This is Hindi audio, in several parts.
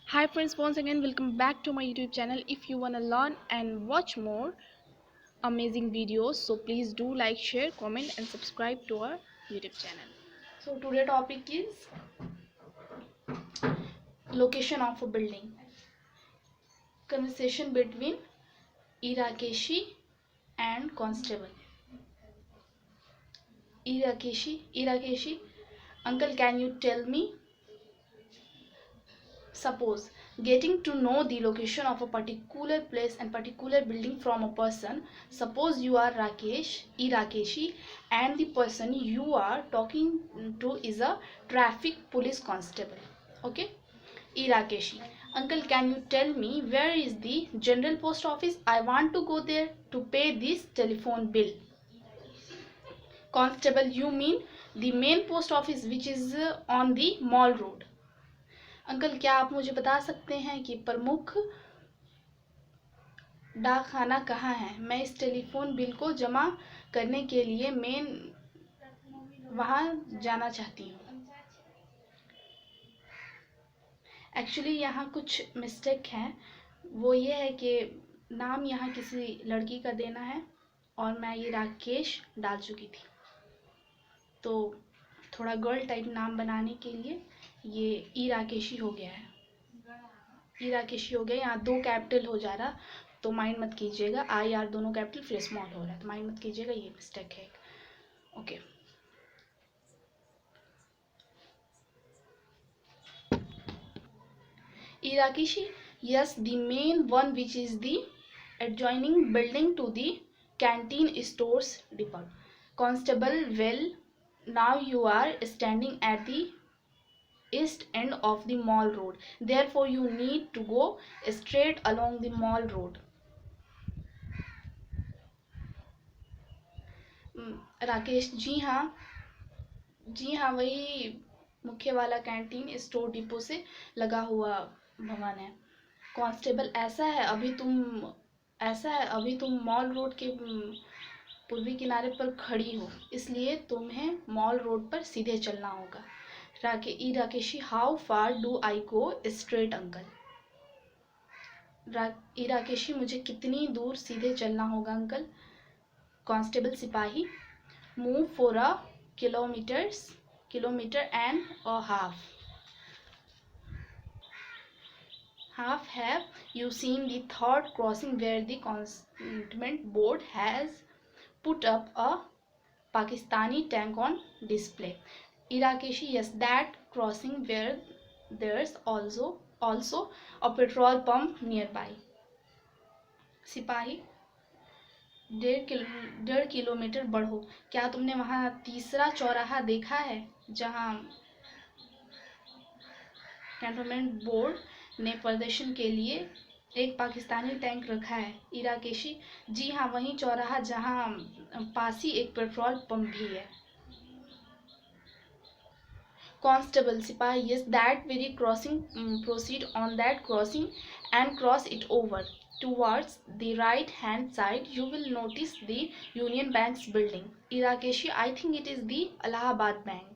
Hi friends, once again welcome back to my YouTube channel. If you wanna learn and watch more amazing videos, so please do like, share, comment and subscribe to our YouTube channel. So today topic is location of a building. Conversation between Irakeshi and Constable. Irakeshi, uncle, can you tell me? Suppose getting to know the location of a particular place and particular building from a person. Suppose you are Irakeshi, and the person you are talking to is a traffic police constable. Okay, Irakeshi, uncle, can you tell me where is the general post office? I want to go there to pay this telephone bill. Constable, you mean the main post office which is on the mall road. Uncle, क्या आप मुझे बता सकते हैं कि प्रमुख डाक खाना कहाँ है? मैं इस टेलीफोन बिल को जमा करने के लिए मेन वहाँ जाना चाहती हूँ। एक्चुअली यहाँ कुछ मिस्टेक है। वो ये है कि नाम यहाँ किसी लड़की का देना है और मैं ये राकेश डाल चुकी थी, तो थोड़ा गर्ल टाइप नाम बनाने के लिए ये ई राकेशी हो गया है। ई राकेशी हो गया, यहाँ दो कैपिटल हो जा रहा, तो माइंड मत कीजिएगा। आई आर दोनों कैपिटल फिर स्मॉल हो रहा है, तो माइंड मत कीजिएगा, ये मिस्टेक है। Okay, Irakishi, yes, the main one which is the adjoining building to the canteen stores depot. Constable, well, now you are standing at the east end of the mall road. Therefore, you need to go straight along the mall road. Rakesh, जी हाँ, वही मुख्य वाला कैंटीन स्टोर डिपो से लगा हुआ भवन है। कांस्टेबल, ऐसा है अभी तुम मॉल रोड के पूर्वी किनारे पर खड़ी हो, इसलिए तुम्हें मॉल रोड पर सीधे चलना होगा। राकेशी, how far do I go straight uncle? राकेशी, मुझे कितनी दूर सीधे चलना होगा अंकल? कांस्टेबल सिपाही, move for a kilometer and a half. Have you seen the third crossing where the cantonment board has put up a Pakistani tank on display? Irakeshi, yes, that crossing where there's also a petrol pump nearby. सिपाही, 1.5 किलोमीटर बढ़ो। क्या तुमने वहां तीसरा चौराहा देखा है जहां कैंटोनमेंट बोर्ड ने प्रदर्शन के लिए एक पाकिस्तानी टैंक रखा है? इराकेशी, जी हाँ, वही चौराहा जहाँ पास ही एक पेट्रोल पंप भी है। कांस्टेबल सिपाही, yes, that very crossing, proceed on that crossing and cross it over towards the right hand side. You will notice the Union Bank's building. Irakeshi, I think it is the Allahabad Bank.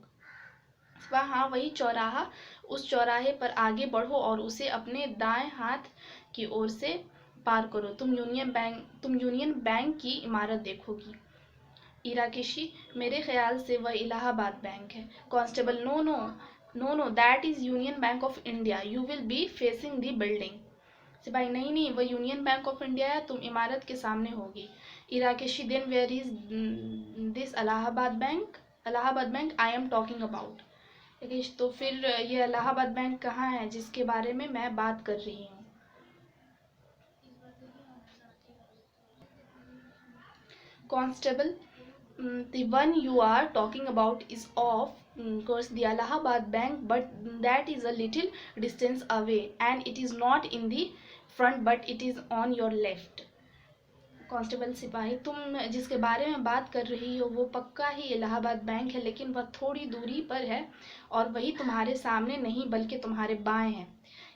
हाँ, वही चौराहा, उस चौराहे पर आगे बढ़ो और उसे अपने दाएं हाथ की ओर से पार करो। तुम यूनियन बैंक की इमारत देखोगी। इराकेशी, मेरे ख्याल से वह इलाहाबाद बैंक है। Constable, no, that is Union Bank of India, you will be facing the building. सिपाही, नहीं, वह यूनियन बैंक ऑफ इंडिया है, तुम इमारत के सामने होगी। इराकेशी, then where is this Allahabad bank I am talking about? तो फिर ये इलाहाबाद बैंक कहाँ है जिसके बारे में मैं बात कर रही हूँ? Constable, the one you are talking about is of course the Allahabad bank, but that is a little distance away and it is not in the front but it is on your left. Constable सिपाही, तुम जिसके बारे में बात कर रही हो वो पक्का ही इलाहाबाद बैंक है, लेकिन वह थोड़ी दूरी पर है और वही तुम्हारे सामने नहीं बल्कि तुम्हारे बाएं है।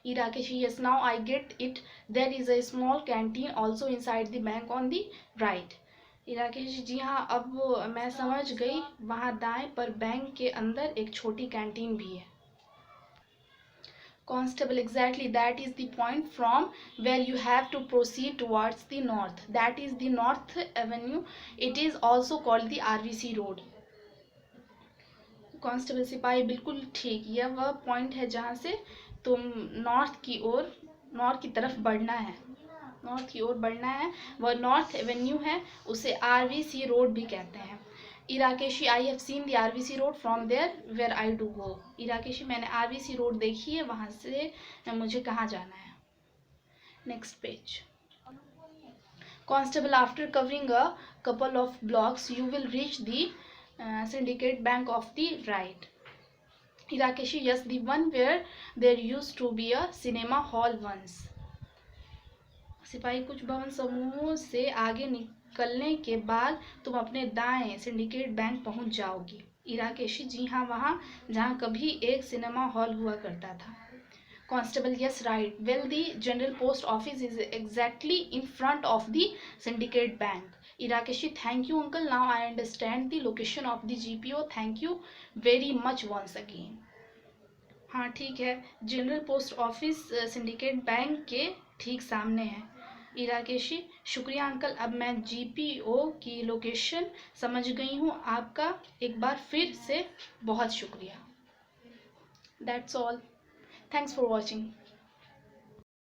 इराकेशी, yes, now I get it, there is a small canteen also inside the bank on the right. इराकेशी, जी हाँ, अब मैं समझ गई, वहाँ दाएं पर बैंक के अंदर एक छोटी कैंटीन भी है। Constable, exactly, that is the point from where you have to proceed towards the north. That is the North Avenue. It is also called the RVC road. Constable सिपाही, बिल्कुल ठीक, यह वह पॉइंट है जहाँ से तुम नॉर्थ की तरफ बढ़ना है, नॉर्थ की ओर बढ़ना है। वह नॉर्थ एवेन्यू है, उसे RVC रोड भी कहते हैं। इराकेशी, I have seen the RVC road from there where I do go. इराकेशी, मैंने RVC रोड देखी है, वहाँ से मुझे कहाँ जाना है। Next page. Constable, after covering a couple of blocks you will reach the Syndicate Bank of the right. Irakeshi, yes, the one where there used to be a cinema hall once. सिपाही, कुछ भवन समूहों से आगे निकलने के बाद तुम अपने दाएं सिंडिकेट बैंक पहुंच जाओगी। इराकेशी, जी हाँ, वहाँ जहाँ कभी एक सिनेमा हॉल हुआ करता था। Constable, yes, right. Well, the general post office is exactly in front of the Syndicate Bank. Irakeshi, thank you uncle. Now I understand the location of the GPO. Thank you very much once again. हाँ ठीक है, general post office syndicate bank के ठीक सामने है। इराकेशी, शुक्रिया अंकल, अब मैं GPO की लोकेशन समझ गई हूँ। आपका एक बार फिर से बहुत शुक्रिया। That's all. Thanks for watching.